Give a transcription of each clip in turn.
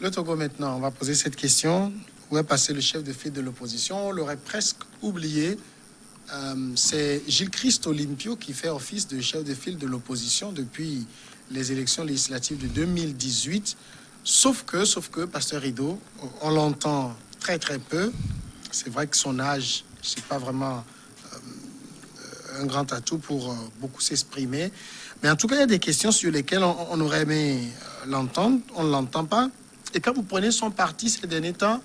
Le Togo maintenant, on va poser cette question. Où est passé le chef de file de l'opposition? On l'aurait presque oublié. C'est Gilles-Christ Olympio qui fait office de chef de file de l'opposition depuis les élections législatives de 2018. Sauf que, Pasteur Rideau, on l'entend très très peu. C'est vrai que son âge, c'est pas vraiment un grand atout pour beaucoup s'exprimer. Mais en tout cas, il y a des questions sur lesquelles on aurait aimé l'entendre. On ne l'entend pas. Et quand vous prenez son parti ces derniers temps...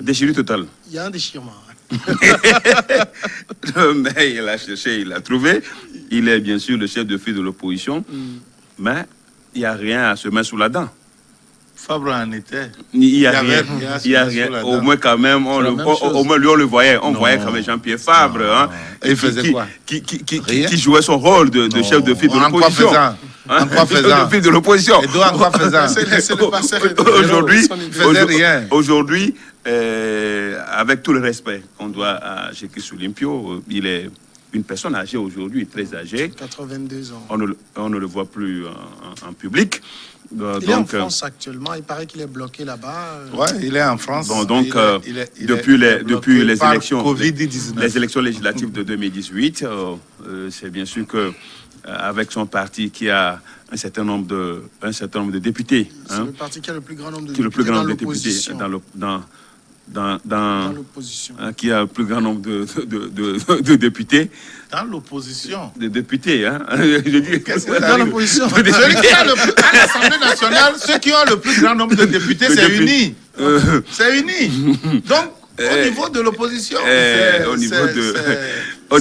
déchirure totale. Il y a un déchirement. Mais il a cherché, il a trouvé. Il est bien sûr le chef de file de l'opposition. Mais il n'y a rien à se mettre sous la dent. Fabre en était. Il n'y a rien. Il y a rien. Au moins, quand même, au moins, lui, on le voyait. On voyait quand même Jean-Pierre Fabre. Hein, et il faisait quoi? Qui jouait son rôle de chef de file de l'opposition. En quoi faisant? De l'opposition. Et donc, en quoi faisant? Aujourd'hui, avec tout le respect qu'on doit à Gilles-Christ Olympio, il est une personne âgée aujourd'hui, très âgée. 82 ans. On ne le voit plus en public. Il est en France actuellement, il paraît qu'il est bloqué là-bas. Oui, il est en France. Depuis les élections législatives de 2018, c'est bien sûr que avec son parti qui a un certain nombre de députés. C'est le parti qui a le plus grand nombre de députés dans l'opposition. Dans l'opposition. Qui a le plus grand nombre de députés. Dans l'opposition. De députés, hein. Je dis, dans l'opposition. À l'Assemblée nationale, ceux qui ont le plus grand nombre de députés, c'est uni. C'est uni. Donc, au niveau de l'opposition, au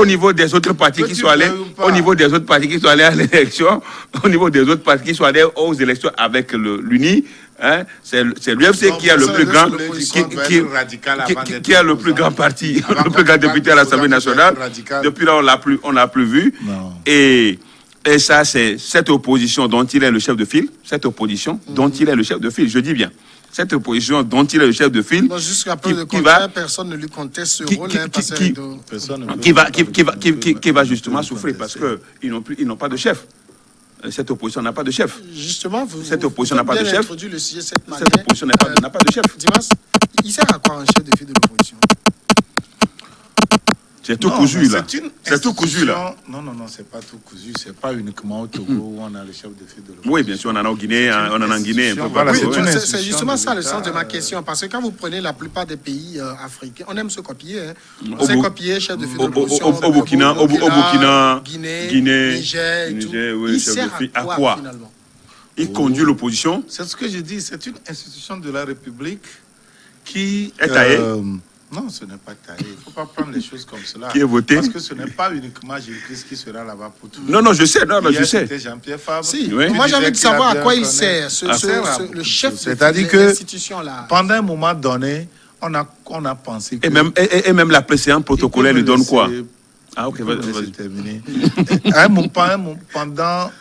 niveau des autres partis qui sont allés, au niveau des autres partis qui sont allés à l'élection, au niveau des autres partis qui sont allés aux élections avec l'UNI, hein, c'est l'UFC qui a le plus grand, qui a le plus grand parti, le plus grand député à l'Assemblée nationale. Depuis là, on l'a plus vu. Et ça, c'est cette opposition dont il est le chef de file, dont il est le chef de file, je dis bien. Cette opposition dont il est le chef de file, jusqu'à peu de contraire, personne ne lui conteste ce rôle, qui va justement souffrir parce qu'ils n'ont pas de chef. Cette opposition n'a pas de chef. Justement, cette opposition n'a pas de chef. Cette opposition n'a pas de chef. Dimas, il sert à quoi un chef de file de l'opposition? C'est tout cousu là. C'est tout cousu là. Non, c'est pas tout cousu. C'est pas uniquement au Togo où on a le chef de file de l'opposition. Oui, bien sûr, on en a en Guinée, on en a en Guinée. C'est justement ça le sens de ma question. Parce que quand vous prenez la plupart des pays africains, on aime se copier. On sait copier chef de file de l'opposition. Au Burkina, Guinée, Niger et tout. Il sert à quoi finalement? Il conduit l'opposition. C'est ce que je dis. C'est une institution de la République qui est taillée. Non, ce n'est pas taillé. Il ne faut pas prendre les choses comme cela. Qui est voté? Parce que ce n'est pas uniquement Gilles-Christ qui sera là-bas pour tout. Non, je sais. Je sais. C'était Jean-Pierre Fabre. Si. Oui. Moi, j'ai envie de savoir à quoi il sert, le chef de l'institution-là. Pendant un moment donné, on a pensé que... Et même la précédente protocolaire lui donne quoi? Ah, ok, vas-y. Terminé. Pendant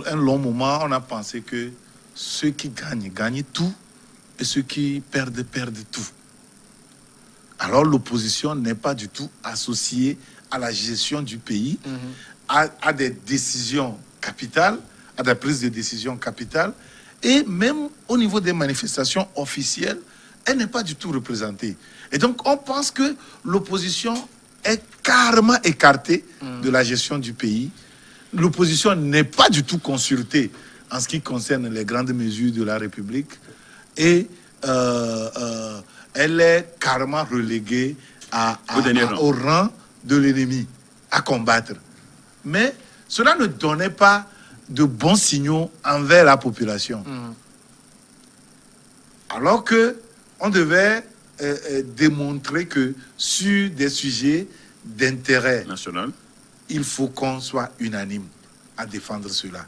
un long moment, on a pensé que ceux qui gagnent tout, et ceux qui perdent tout. Alors l'opposition n'est pas du tout associée à la gestion du pays, à des décisions capitales, à des prises de décisions capitales, et même au niveau des manifestations officielles, elle n'est pas du tout représentée. Et donc on pense que l'opposition est carrément écartée de la gestion du pays. L'opposition n'est pas du tout consultée en ce qui concerne les grandes mesures de la République, et elle est carrément reléguée au rang de l'ennemi à combattre. Mais cela ne donnait pas de bons signaux envers la population. Alors qu'on devait démontrer que sur des sujets d'intérêt national, il faut qu'on soit unanime à défendre cela,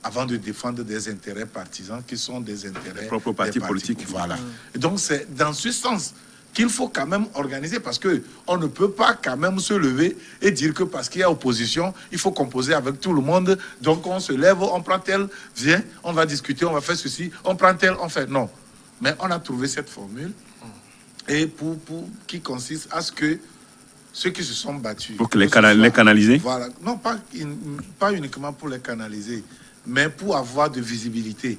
avant de défendre des intérêts partisans qui sont des intérêts des propres partis politiques. Voilà. Et donc c'est dans ce sens qu'il faut quand même organiser, parce que on ne peut pas quand même se lever et dire que parce qu'il y a opposition, il faut composer avec tout le monde. Donc on se lève, on prend tel, viens, on va discuter, on va faire ceci, on prend tel, on fait non. Mais on a trouvé cette formule et qui consiste à ce que ceux qui se sont battus... Pour que les canaliser. Voilà. Non, pas uniquement pour les canaliser, mais pour avoir de visibilité.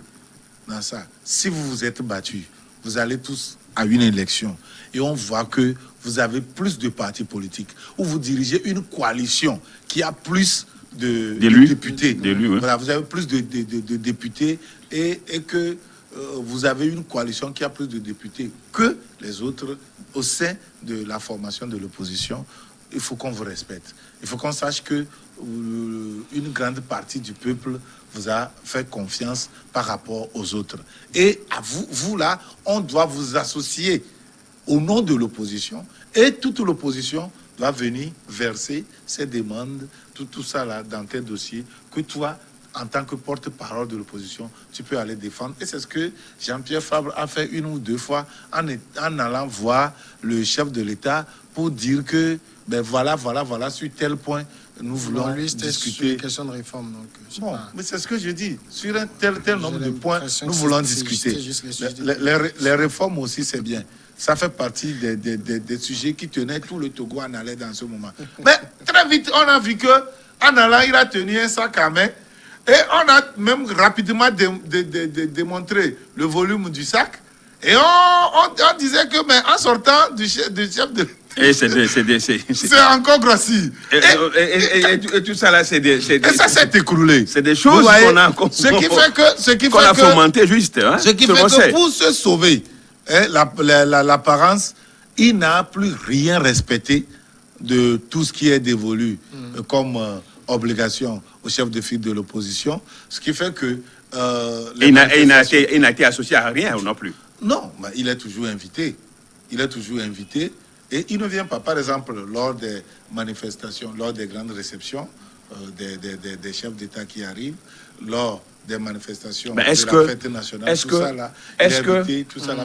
dans ça. Si vous vous êtes battus, vous allez tous à une élection et on voit que vous avez plus de partis politiques ou vous dirigez une coalition qui a plus de députés. Ouais. Voilà, vous avez plus de députés et que vous avez une coalition qui a plus de députés que les autres au sein de la formation de l'opposition. Il faut qu'on vous respecte. Il faut qu'on sache que une grande partie du peuple vous a fait confiance par rapport aux autres. Et à vous là, on doit vous associer au nom de l'opposition. Et toute l'opposition doit venir verser ses demandes, tout ça là dans tes dossiers, que toi, en tant que porte-parole de l'opposition, tu peux aller défendre. Et c'est ce que Jean-Pierre Fabre a fait une ou deux fois en allant voir le chef de l'État pour dire que ben voilà, sur tel point, nous voulons discuter. Sur une question de réforme. Donc, bon, mais c'est ce que je dis. Sur un tel nombre de points, nous voulons discuter. Les réformes aussi, c'est bien. Ça fait partie des sujets qui tenaient tout le Togo en haleine dans ce moment. Mais très vite, on a vu que en allant, il a tenu un sac à main. Et on a même rapidement démontré le volume du sac. Et on disait que, mais en sortant du chef de... Et c'est encore grossi. Et tout ça là, et ça s'est écroulé. C'est des choses qu'on a... Ce qui fait a fomenté juste. Hein, ce qui fait que pour se sauver, hein, l'apparence, il n'a plus rien respecté de tout ce qui est dévolu comme obligation au chef de file de l'opposition. Ce qui fait que... il n'a été associé à rien non plus. Non, mais il est toujours invité. Il est toujours invité. Et il ne vient pas, par exemple, lors des manifestations, lors des grandes réceptions des chefs d'État qui arrivent, lors des manifestations de la fête nationale,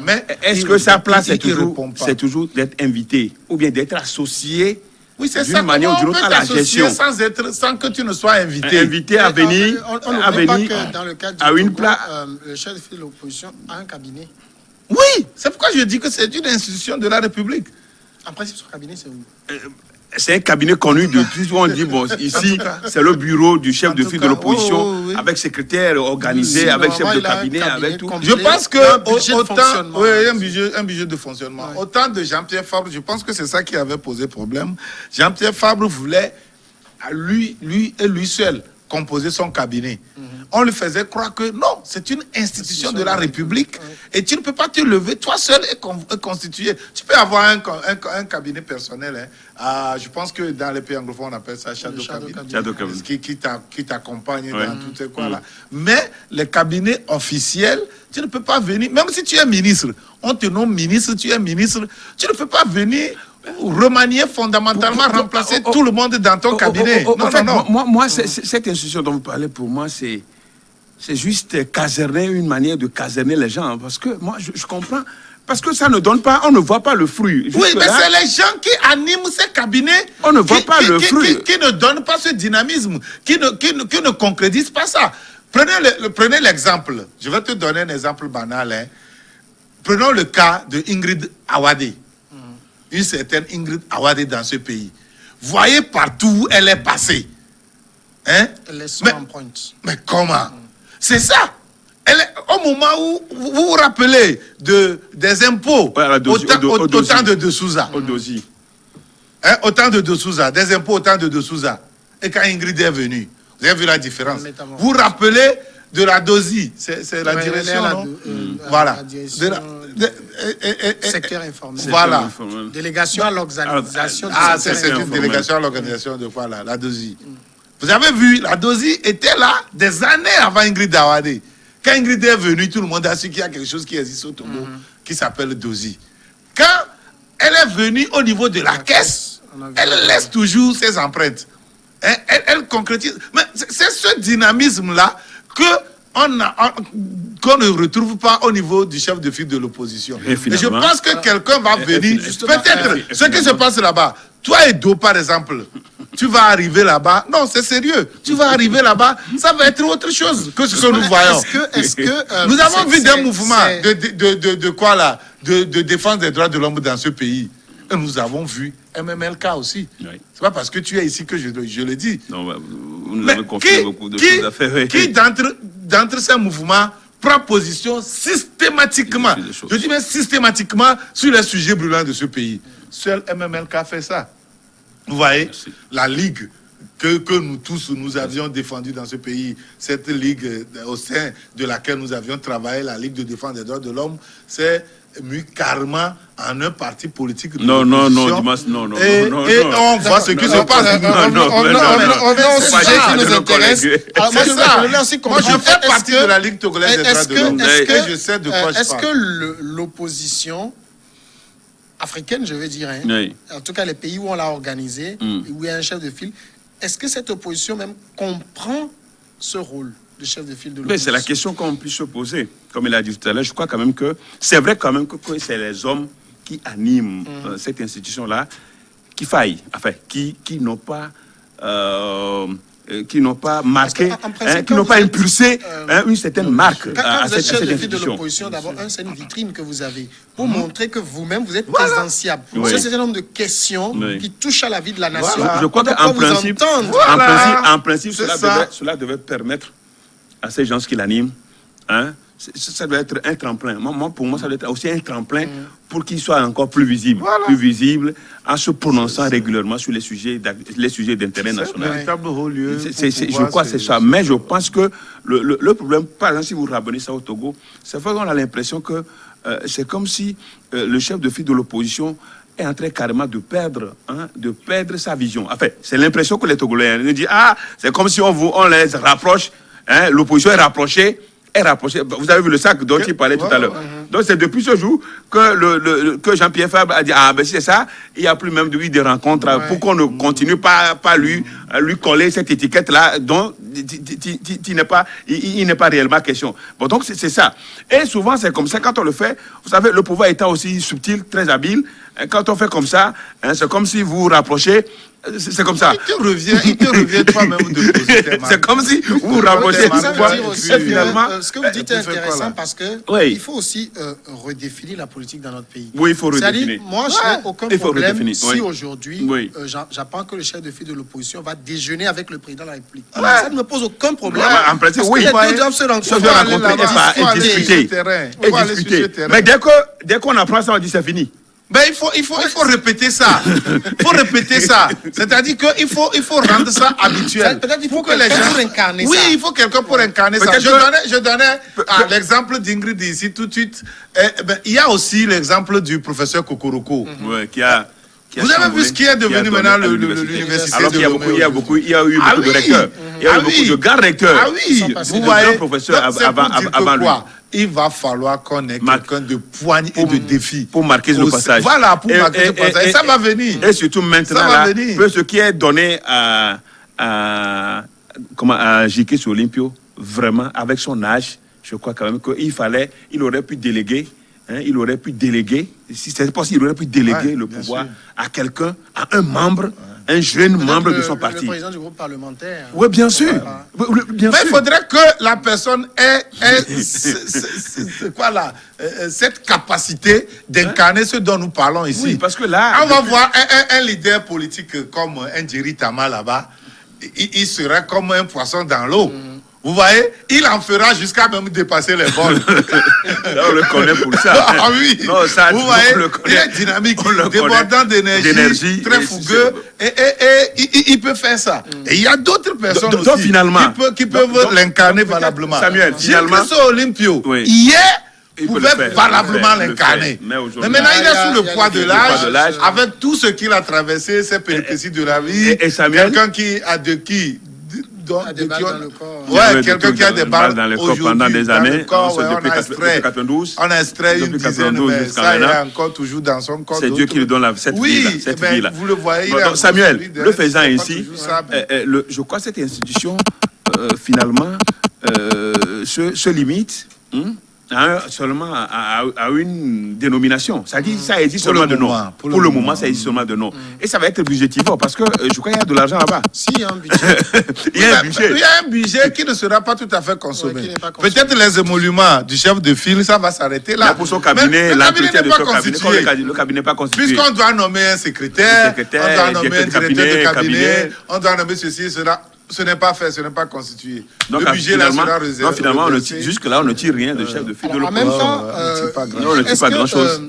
Mais est-ce que sa place c'est toujours d'être invité ou bien d'être associé? Oui, c'est d'une manière ou d'une autre à la gestion, sans que tu ne sois invité. Invité à venir, dans le cadre à une place. Le chef de file de l'opposition a un cabinet. Oui, c'est pourquoi je dis que c'est une institution de la République. En principe, son cabinet, c'est où? C'est un cabinet connu de tout. On dit, bon, ici, c'est le bureau du chef de file de l'opposition, avec secrétaire organisé, avec chef de cabinet, avec tout. Je pense que un budget de fonctionnement. Ouais. Autant de Jean-Pierre Fabre, je pense que c'est ça qui avait posé problème. Jean-Pierre Fabre voulait, lui seul, composer son cabinet. On lui faisait croire que non, c'est une institution de la République et tu ne peux pas te lever toi seul et constituer. Tu peux avoir un cabinet personnel. Hein. Je pense que dans les pays anglophones, on appelle ça shadow cabinet. Qui t'accompagne dans tout ce quoi là. Mais les cabinets officiels, tu ne peux pas venir, même si tu es ministre, on te nomme ministre, tu es ministre, tu ne peux pas venir remanier fondamentalement, remplacer tout le monde dans ton cabinet. Non. Moi, cette institution dont vous parlez, pour moi, c'est juste caserner, une manière de caserner les gens. Parce que moi, je comprends. Parce que ça ne donne pas, on ne voit pas le fruit. Oui, mais c'est les gens qui animent ces cabinets. On ne voit pas le fruit. Qui ne donnent pas ce dynamisme, qui ne concrétisent pas ça. Prenez l'exemple. Je vais te donner un exemple banal. Hein. Prenons le cas de Ingrid Awade. Une certaine Ingrid Awade dans ce pays. Voyez partout où elle est passée. Hein? Elle laisse son empreinte. Mais comment? C'est ça. Elle est, au moment où vous vous rappelez des impôts au temps de De Souza. Hein? Au temps de De Souza. Des impôts au temps de De Souza. Et quand Ingrid est venue, vous avez vu la différence. Vous vous rappelez de la DOSI. C'est la direction, non? Voilà. Secteur informel. Voilà. Délégation à l'organisation. C'est une délégation à l'organisation de quoi là? La DOSI. Vous avez vu, la DOSI était là des années avant Ingrid Awade. Quand Ingrid est venue, tout le monde a su qu'il y a quelque chose qui existe au Togo qui s'appelle DOSI. Quand elle est venue au niveau de la caisse, elle laisse toujours ses empreintes. Elle concrétise. Mais c'est ce dynamisme-là qu'on ne retrouve pas au niveau du chef de file de l'opposition. Et je pense que quelqu'un va venir. Peut-être ce qui se passe là-bas. Toi, Edo, par exemple, tu vas arriver là-bas. Non, c'est sérieux. Tu vas arriver là-bas, ça va être autre chose que ce que nous voyons. Nous avons vu des mouvements de quoi là? De défense des droits de l'homme dans ce pays. Et nous avons vu MMLK aussi. Oui. C'est pas parce que tu es ici que je le dis. Non, vous nous avez confié beaucoup de choses à faire. Qui d'entre ces mouvements prend position systématiquement. Je dis bien systématiquement sur les sujets brûlants de ce pays. Seul MMLK a fait ça. Vous voyez, la Ligue que nous tous, nous avions défendue dans ce pays, cette Ligue au sein de laquelle nous avions travaillé, la Ligue de défense des droits de l'homme, c'est mis carrément en un parti politique. Non, Dimas, non. Et on voit ce qui se passe. On sujet qui nous intéresse. Moi, je fais partie de la Ligue togolaise des droits de l'homme. Et je sais de quoi je parle. Est-ce que l'opposition africaine, je veux dire, en tout cas les pays où on l'a organisé, où il y a un chef de file, est-ce que cette opposition même comprend ce rôle de chef de file de l'opposition? C'est la question qu'on puisse se poser. Comme il a dit tout à l'heure, je crois quand même que c'est vrai quand même que c'est les hommes qui animent cette institution-là qui faillent, enfin, qui n'ont pas marqué, qui n'ont pas impulsé une certaine marque à cette chef de file de institution. l'opposition, d'abord, c'est une vitrine que vous avez pour montrer que vous-même, vous êtes présidentiable. C'est un certain nombre de questions qui touchent à la vie de la nation. Je crois qu'en principe, cela devait permettre à ces gens qui l'animent, ça doit être un tremplin. Pour moi, ça doit être aussi un tremplin pour qu'ils soient encore plus visibles, en se prononçant régulièrement sur les sujets d'intérêt national. Je crois que c'est ça. Mais je pense que le problème, par exemple, si vous ramenez ça au Togo, c'est vrai qu'on a l'impression que c'est comme si le chef de file de l'opposition est en train carrément de perdre sa vision. Enfin, c'est l'impression que les Togolais disent, c'est comme si on les rapproche, l'opposition est rapprochée. Vous avez vu le sac dont il parlait tout à l'heure. Donc c'est depuis ce jour que Jean-Pierre Fabre a dit, si c'est ça, il n'y a plus même de rencontres pour qu'on ne continue pas lui coller cette étiquette-là dont il n'est pas réellement question. Bon, donc c'est ça. Et souvent c'est comme ça quand on le fait. Vous savez, le pouvoir étant aussi subtil, très habile, quand on fait comme ça, c'est comme si vous vous rapprochez. C'est comme ça. Il te revient toi-même de poser. C'est comme si vous rapprochez. Finalement, ce que vous dites est intéressant parce que il faut aussi redéfinir la politique dans notre pays. Oui, il faut redéfinir. C'est-à-dire, moi, je n'ai aucun problème si aujourd'hui, j'apprends que le chef de file de l'opposition va déjeuner avec le président de la République. Ça ne me pose aucun problème. En principe, oui. Les deux doivent se rencontrer et discuter. Mais dès qu'on apprend ça, on dit c'est fini. Ben, il faut répéter ça. Il faut répéter ça. C'est-à-dire qu'il faut rendre ça habituel. Peut-être qu'il faut que les gens pour incarner ça. Oui, il faut quelqu'un pour incarner ça. Je donnais l'exemple d'Ingrid ici tout de suite. Il y a aussi l'exemple du professeur Kokoroko. Vous avez vu ce qui est devenu maintenant l'université. Alors qu'il y a eu beaucoup de recteurs. Il y a eu beaucoup de grands recteurs. Ah oui, vous voyez, professeurs avant lui. Il va falloir qu'on ait quelqu'un de poigne et de défi. Pour marquer le passage. Voilà, pour marquer le passage. Et ça va venir. Et surtout maintenant, là, ce qui est donné à J.K. Olympio, vraiment, avec son âge, je crois quand même qu'il aurait pu déléguer. Il aurait pu déléguer, si c'est possible, il aurait pu déléguer le pouvoir à quelqu'un, à un membre, un jeune membre de son parti. Le président du groupe parlementaire. Oui, bien sûr. Mais il faudrait que la personne ait cette capacité d'incarner ce dont nous parlons ici. Oui, parce que là... On va voir un leader politique comme un Jerry Tama là-bas, il serait comme un poisson dans l'eau. Vous voyez, il en fera jusqu'à même dépasser les vols. Là, on le connaît pour ça. Ah oui. Non, ça, vous voyez, il est dynamique, débordant d'énergie, très fougueux, et il peut faire ça. Et il y a d'autres personnes aussi qui peuvent l'incarner valablement. Samuel, finalement... Olympio, hier, pouvait valablement l'incarner. Mais maintenant, il est sous le poids de l'âge, avec tout ce qu'il a traversé, ces péripéties de la vie. Et Samuel, quelqu'un qui a des balles dans le corps. Ouais, quelqu'un qui a des balles dans le corps pendant des années. Depuis 92. On a extrait une dizaine, mais ça, il est encore toujours dans son corps. C'est Dieu qui lui donne cette vie-là. Vous le voyez. Samuel, le faisant ici, je crois que cette institution, finalement, se limite seulement à une dénomination. Ça dit, ça existe seulement de nom. Pour le moment, ça existe seulement de nom. Et ça va être budgétivore parce que je crois qu'il y a de l'argent là-bas. Si, il y a un budget. Il y a un budget qui ne sera pas tout à fait consommé. Peut-être les émoluments du chef de file, ça va s'arrêter là. Pour son cabinet, l'entretien de son cabinet. Le cabinet n'est pas constitué. Puisqu'on doit nommer un secrétaire, on doit nommer un directeur de cabinet, on doit nommer ceci, cela. Ce n'est pas fait, ce n'est pas constitué. Donc, le budget là finalement, sera réservé. non, finalement, jusque-là, on ne tire rien de chef de file de En même l'opposition. temps, on ne tire pas grand-chose.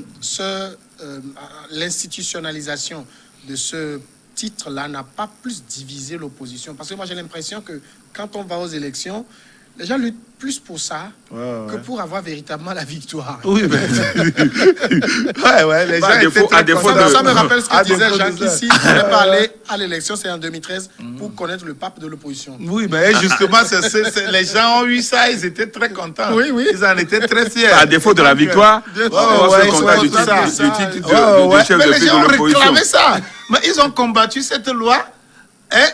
L'institutionnalisation de ce titre-là n'a pas plus divisé l'opposition? Parce que moi, j'ai l'impression que quand on va aux élections, les gens luttent plus pour ça que pour avoir véritablement la victoire. Oui, mais... les gens à défaut de... Ça me rappelle ce que disait Jacques ici. Il n'est pas allé à l'élection, c'est en 2013, pour connaître le pape de l'opposition. Oui, mais justement, les gens ont eu ça, ils étaient très contents. Oui, oui. Ils en étaient très fiers. À défaut de la victoire, on se contente du titre de chef de file de l'opposition. Mais les gens réclamaient ça. Mais ils ont combattu cette loi.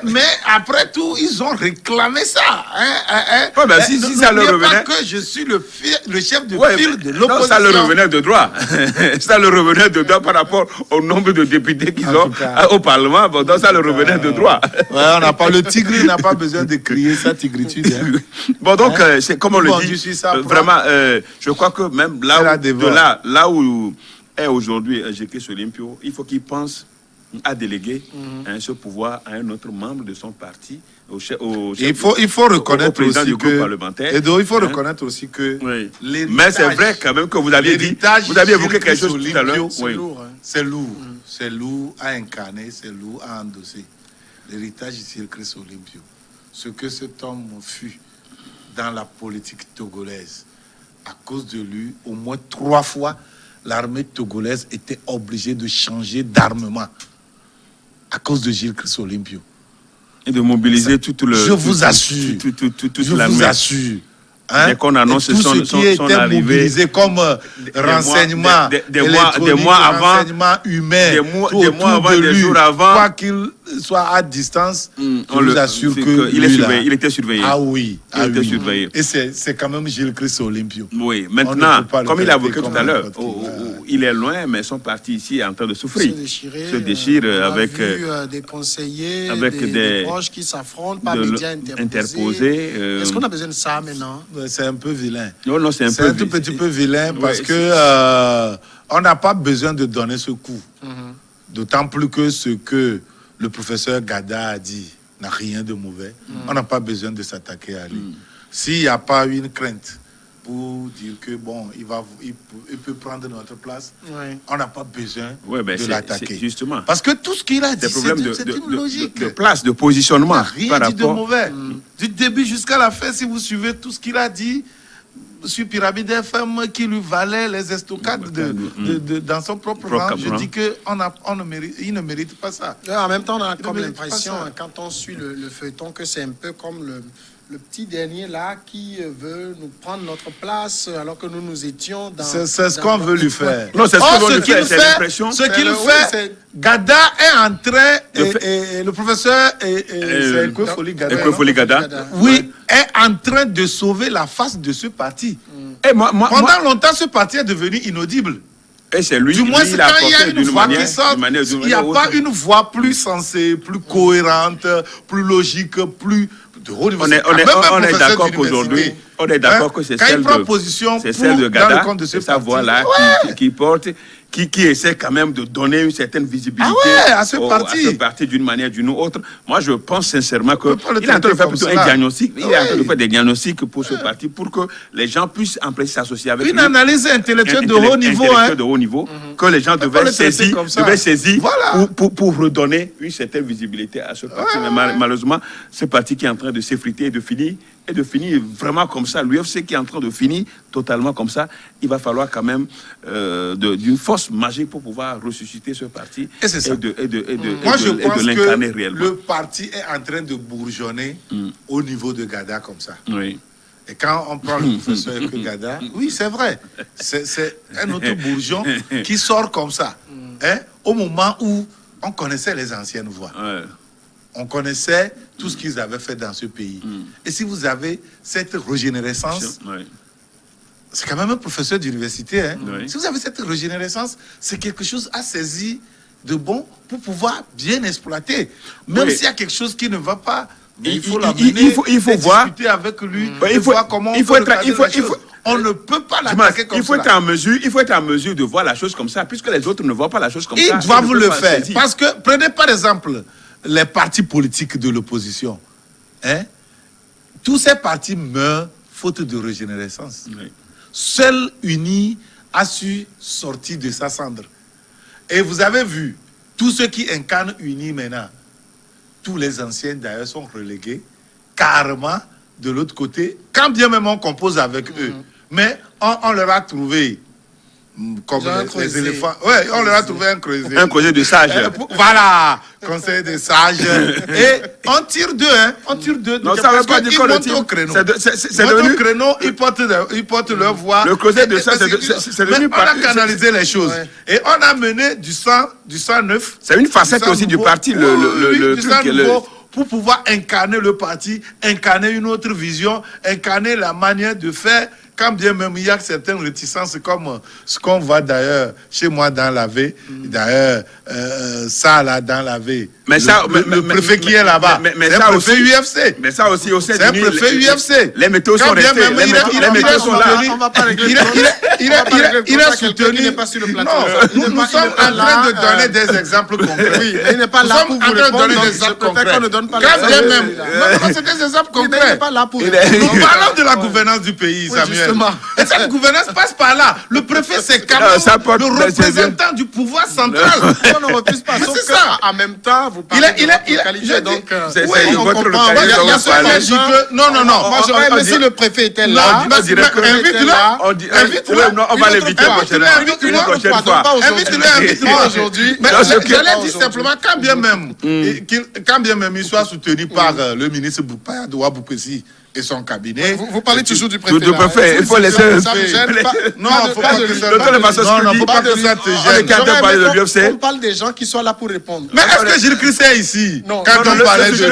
Mais après tout, ils ont réclamé ça. Si ça leur revenait... pas que je suis le chef de file de l'opposition. Non, ça leur revenait de droit. Ça leur revenait de droit par rapport au nombre de députés qu'ils ont au Parlement. Bon, donc ça leur revenait de droit. On n'a pas, le tigre n'a pas besoin de crier sa tigritude. Bon, donc, c'est comme on le dit, vraiment, je crois que même là où est aujourd'hui G.K. Olympio, il faut qu'il pense à déléguer ce pouvoir à un autre membre de son parti, il faut reconnaître aussi du groupe parlementaire. Il faut reconnaître aussi que mais c'est vrai quand même que vous aviez évoqué quelque chose tout à l'heure. C'est lourd. C'est lourd à incarner, c'est lourd à endosser. L'héritage ici, Christ Olympio. Ce que cet homme fut dans la politique togolaise, à cause de lui, au moins 3 fois, l'armée togolaise était obligée de changer d'armement. À cause de Gilles Christ Olympio. Et de mobiliser toute l'armée. Je vous assure. Je vous assure. Dès qu'on annonce tout ce qui était arrivée, mobilisé comme renseignement, des mois avant, renseignement humain, des jours avant, quoi qu'il soit à distance, je vous assure il était surveillé. Ah oui, il était surveillé. Et c'est quand même Gilles Christ Olympio. Oui, maintenant, comme il a évoqué tout à l'heure, il est loin, mais son parti ici est en train de souffrir. Se déchire avec des conseillers, avec des proches qui s'affrontent, par médias interposés. Est-ce qu'on a besoin de ça maintenant? C'est un peu vilain. Non, c'est un tout petit peu vilain parce que on n'a pas besoin de donner ce coup. D'autant plus que ce que le professeur Gada a dit n'a rien de mauvais. On n'a pas besoin de s'attaquer à lui. S'il n'y a pas une crainte pour dire que bon, il peut prendre notre place, on n'a pas besoin de l'attaquer. Justement. Parce que tout ce qu'il a dit, c'est une logique. De place, de positionnement. Rien dit de mauvais. Du début jusqu'à la fin, si vous suivez tout ce qu'il a dit, sur Pyramide FM, qui lui valait les estocades dans son propre rang, je dis qu'il ne mérite pas ça. En même temps, on a comme l'impression, quand on suit le feuilleton, que c'est un peu comme le petit dernier là qui veut nous prendre notre place alors que nous étions dans... C'est ce qu'on veut lui faire. Non, c'est ce qu'on veut lui faire, c'est l'impression. Ce qu'il fait, Gada est en train, et le professeur, c'est Ekwefoli Gada, oui, est en train de sauver la face de ce parti. Pendant longtemps, ce parti est devenu inaudible. Et c'est lui, du moins, c'est quand il y a une voix qui sort, il n'y a pas une voix plus sensée, plus cohérente, plus logique, plus... On est d'accord qu'aujourd'hui, on est d'accord que c'est celle de Gada, c'est sa voix-là qui porte, qui essaie quand même de donner une certaine visibilité à ce parti d'une manière ou d'une autre. Moi, je pense sincèrement qu'il est en train de faire plutôt un diagnostic. Il est en train de faire des diagnostics pour ce parti, pour que les gens puissent en plus s'associer avec lui. Une analyse intellectuelle de haut niveau. Que les gens devaient saisir pour redonner une certaine visibilité à ce parti. Mais malheureusement, ce parti qui est en train de s'effriter et de finir vraiment comme ça, l'UFC qui est en train de finir totalement comme ça, il va falloir quand même d'une force magique pour pouvoir ressusciter ce parti et de l'incarner réellement. Le parti est en train de bourgeonner au niveau de Gada comme ça. Oui. Et quand on prend le professeur Gada, oui, c'est vrai, c'est un autre bourgeon qui sort comme ça, au moment où on connaissait les anciennes voix. Ouais. On connaissait tout ce qu'ils avaient fait dans ce pays. Et si vous avez cette régénérescence, c'est quand même un professeur d'université. Si vous avez cette régénérescence, c'est quelque chose à saisir de bon pour pouvoir bien exploiter. Même s'il y a quelque chose qui ne va pas, il faut l'amener, il faut voir, discuter avec lui, voir comment on ne peut pas l'attaquer comme ça. Il faut être en mesure de voir la chose comme ça, puisque les autres ne voient pas la chose comme ça. Ils doivent le faire. Parce que, prenez par exemple les partis politiques de l'opposition. hein, tous ces partis meurent faute de régénérescence. Oui. Seul UNI a su sortir de sa cendre. Et vous avez vu, tous ceux qui incarnent UNI maintenant, tous les anciens d'ailleurs sont relégués carrément de l'autre côté, quand bien même on compose avec eux. Mais on leur a trouvé comme les éléphants. Ouais, on leur a trouvé un creuset. Un creuset de sages. Voilà, conseil des sages. Et on tire deux, hein. On tire deux. Non, ça ne veut pas dire qu'on le tire. Au créneau. C'est devenu... Au créneau, ils portent leur voix. Le creuset de sages, c'est devenu... On a canalisé les choses. Ouais. Et on a mené du sang neuf. C'est une facette aussi du parti, le truc. Pour pouvoir incarner le parti, incarner une autre vision, incarner la manière de faire, quand bien même il y a certaines réticences comme ce qu'on voit d'ailleurs chez moi dans la V, d'ailleurs ça là dans la V. Mais ça, le préfet qui est là-bas, c'est un préfet UFC. Mais ça aussi, c'est un préfet UFC. Les météos sont restés, les météos sont là. Il a soutenu. Non, nous sommes en train de donner des exemples concrets. Oui, il n'est pas là pour vous répondre. Des exemples concrets. Quand bien même, c'est des exemples concrets. Nous parlons de la gouvernance du pays, Samuel. Et cette gouvernance passe par là. Le préfet, c'est quand même le représentant du pouvoir central. On ne refuse pas. Sauf c'est ça. En même temps, vous parlez de votre localité. Donc, c'est votre localité. Non. Moi, j'aurais si le préfet était là. Invite-le. On va l'inviter une prochaine fois. Invite-le aujourd'hui. Mais j'allais dire simplement, quand bien même il soit soutenu par le ministre Boupaya Boupessi et son cabinet. Vous parlez toujours du préfet. Du préfet, il faut laisser. Non, il ne faut pas que ça. Non, faut pas que ça te gêne. On parle des gens qui sont là pour répondre. Mais est-ce que Gilles Christ est ici quand on parlait de lui?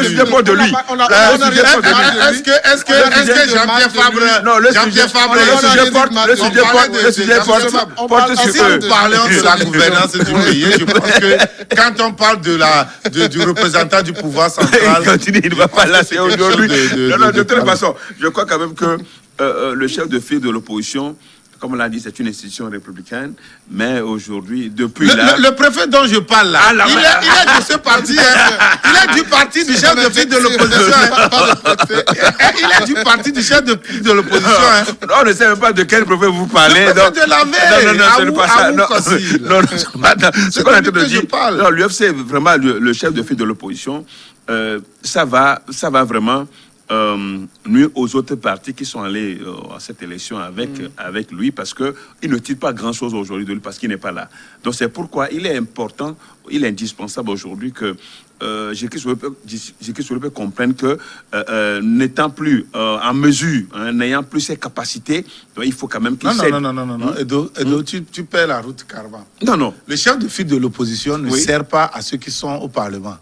Est-ce que Jean-Pierre Fabre. Non, le sujet porte sur eux. Nous parlons de la gouvernance du pays. Je pense que quand on parle du représentant du pouvoir central. Il ne va pas lasser aujourd'hui. De toute façon, je crois quand même que le chef de file de l'opposition, comme on l'a dit, c'est une institution républicaine, mais aujourd'hui, depuis là... Le préfet dont je parle là, il est de ce parti, il est du parti du chef de file de l'opposition. Il est du parti du chef de file de l'opposition. On ne sait même pas de quel préfet vous parlez. Le préfet de la veille. Non, ce n'est pas ça. Non, ce qu'on est en train de dire. Non, l'UFC est vraiment le chef de file de l'opposition. Ça va vraiment... nuire aux autres partis qui sont allés à cette élection avec lui, parce qu'il ne tire pas grand-chose aujourd'hui de lui, parce qu'il n'est pas là. Donc c'est pourquoi il est important, il est indispensable aujourd'hui que Jésus comprenne que n'étant plus en mesure, n'ayant plus ses capacités, donc il faut quand même qu'il cède. Non. Edo, tu perds la route carrément. Non. Le chef de file de l'opposition ne sert pas à ceux qui sont au Parlement.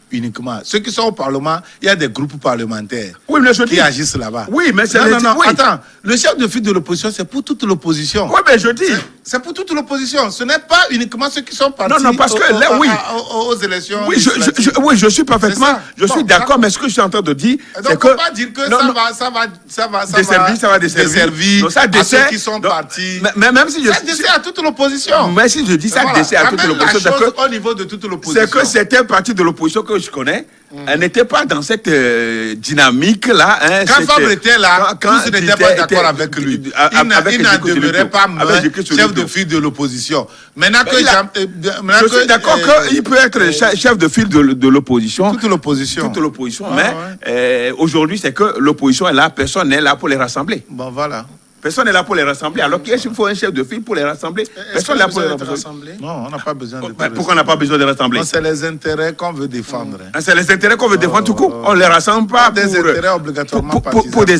Uniquement. Ceux qui sont au Parlement, il y a des groupes parlementaires qui agissent là-bas. Oui, mais c'est... Non, attends. Le chef de file de l'opposition, c'est pour toute l'opposition. Oui, mais je dis... C'est pour toute l'opposition. Ce n'est pas uniquement ceux qui sont partis parce que là, aux élections. Oui, je suis parfaitement... Je suis d'accord, mais ce que je suis en train de dire, c'est que... Donc, on ne peut pas dire que ça va desservir à ceux qui sont partis. Mais même si je... Ça dessert à toute l'opposition. Mais si je dis ça dessert à toute l'opposition, c'est que... Au niveau de toute l'opposition. C'est que certains partis de l'opposition que je connais, elle n'était pas dans cette dynamique-là. Quand Fabre était là, tous n'étaient pas d'accord avec lui. Il n'en demeurait pas moins chef de file de l'opposition. Maintenant que je suis d'accord qu'il peut être chef de file de l'opposition. Toute l'opposition. Mais aujourd'hui, c'est que l'opposition est là, personne n'est là pour les rassembler. Bon, voilà. Personne n'est là pour les rassembler. Alors qu'il faut un chef de file pour les rassembler. Personne n'est là pour les rassembler. Non, on n'a pas besoin de pourquoi on n'a pas besoin de rassembler? C'est les intérêts qu'on veut défendre. C'est les intérêts qu'on veut défendre tout court. On ne les rassemble pas des intérêts obligatoirement pour des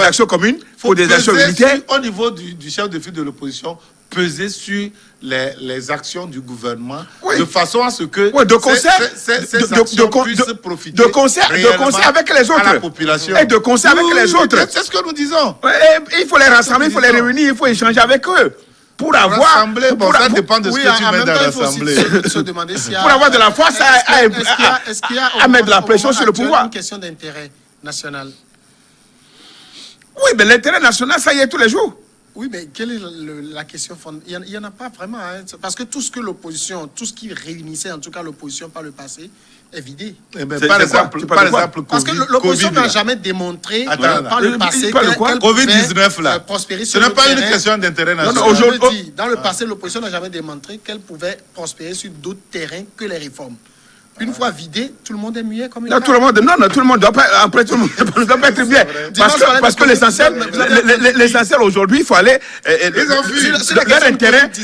actions communes, pour des actions unitaires. Au niveau du chef de file de l'opposition, peser sur les actions du gouvernement de façon à ce que ces actions puissent profiter de concert avec les autres, à la population. Et de concert avec les autres. C'est ce que nous disons. Il faut les rassembler, il faut les réunir, il faut échanger avec eux. Pour avoir... ça dépend de ce que tu mets dans l'Assemblée. Pour avoir de la force à mettre de la pression sur le pouvoir. C'est une question d'intérêt national. Oui, mais l'intérêt national, ça y est tous les jours. Oui, mais quelle est la question fondamentale? Il n'y en a pas vraiment. Parce que tout ce que l'opposition, tout ce qui réunissait en tout cas l'opposition par le passé, est vidée. Eh ben, C'est par quoi? exemple, Tu parles de quoi? Parce que l'opposition n'a jamais démontré par le passé parle de quoi? qu'elle Covid-19 là. prospérer Ce sur n'est le pas une terrain. question d'intérêt Non, national. non, aujourd'hui- Je dis, dans le passé, l'opposition n'a jamais démontré qu'elle pouvait prospérer sur d'autres terrains que les réformes. Une fois vidé, tout le monde est muet comme une Non, tout le monde, tout le monde doit pas, après tout le monde ne doit pas être bien. Parce que l'essentiel aujourd'hui, il faut aller,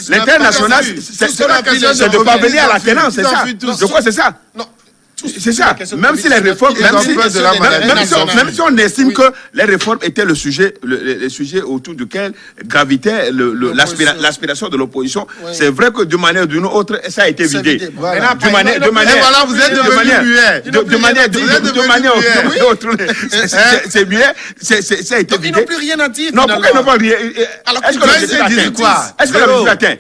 l'intérêt national, c'est de parvenir à la tenance, c'est ça. De quoi c'est ça? Non. C'est ça. Même si les réformes, même si on estime que les réformes étaient le sujet autour duquel gravitait l'aspiration de l'opposition, c'est vrai que de manière ou d'une autre, ça a été vidé. De manière, vous êtes de manière ou autre, c'est muet, ça a été Donc ils vidé. n'ont plus rien à dire. Non, pourquoi ils n'ont pas rien? Est-ce que l'objectif disent quoi? Est-ce que l'objectif atteint?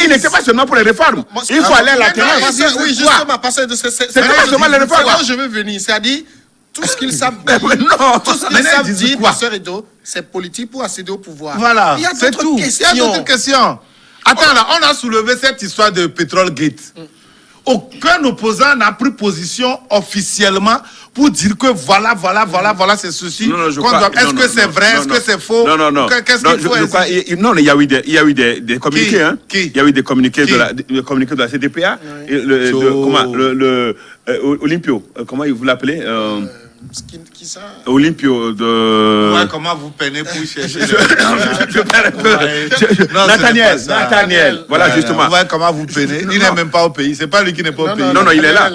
Il n'était pas seulement pour les réformes. Il faut aller à la terrasse. Oui, justement, parce que c'est seulement les réformes. là où je veux venir. C'est-à-dire, tout ce qu'ils savent dire, Non, tout ce qu'ils savent dire, Pasteur Edo, c'est politique pour accéder au pouvoir. Voilà, Il y a c'est d'autres tout. Il y a questions. d'autres questions. Attends, là, on a soulevé cette histoire de pétrole gate. Aucun opposant n'a pris position officiellement pour dire que voilà, c'est ceci. Est-ce que c'est vrai? Est-ce que c'est faux? Non. Qu'est-ce qu'il faut essayer? Non, il y a eu des communiqués. Hein. Qui? Il y a eu des communiqués de la CDPA. Et Olympio, comment vous l'appelez? Qui ça? Olympio de... Ouais, comment vous peinez pour chercher Nathaniel, voilà, justement. Ouais, comment vous peinez? Il n'est même pas au pays. C'est pas lui qui n'est pas au pays. Non, il est là.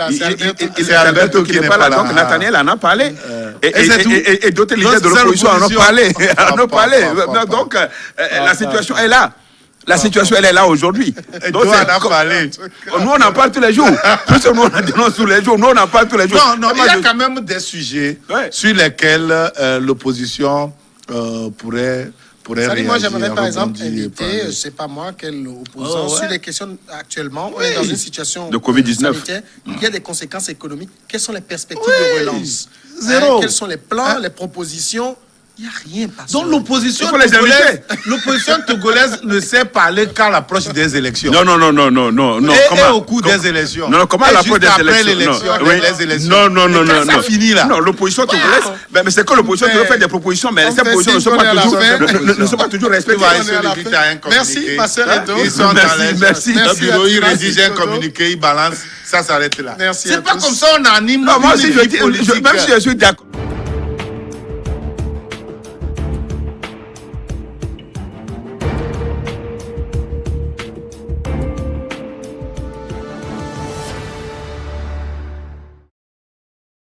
C'est Alberto qui n'est pas là. Donc Nathaniel en a parlé. Et d'autres leaders de l'opposition en ont parlé. Donc la situation est là. La situation, elle est là aujourd'hui. Donc, nous, on en parle tous les jours. Puisque nous, on en dénonce tous les jours. Nous, on en parle tous les jours. Non, il y a quand même des sujets sur lesquels l'opposition pourrait réagir. Moi, j'aimerais par exemple inviter, je ne sais pas moi, quel opposant, sur les questions actuellement, on est dans une situation de Covid-19. sanitaire, il y a des conséquences économiques. Quelles sont les perspectives de relance? Zéro. Quels sont les plans, les propositions? Il n'y a rien. Donc l'opposition togolaise ne sait parler qu'à l'approche des élections. Non. Et au cours des élections. Non, comment à l'approche des élections? Non. Ça finit là. Non, l'opposition togolaise, mais c'est que l'opposition doit faire des propositions, mais ces propositions ne sont pas toujours respectées. Merci, Pasteur Edo. Ils sont dans les Merci. bureau, ils rédigent un communiqué, ils balancent, ça s'arrête là. Merci. C'est pas comme ça on anime. Non, moi aussi, même si je suis d'accord.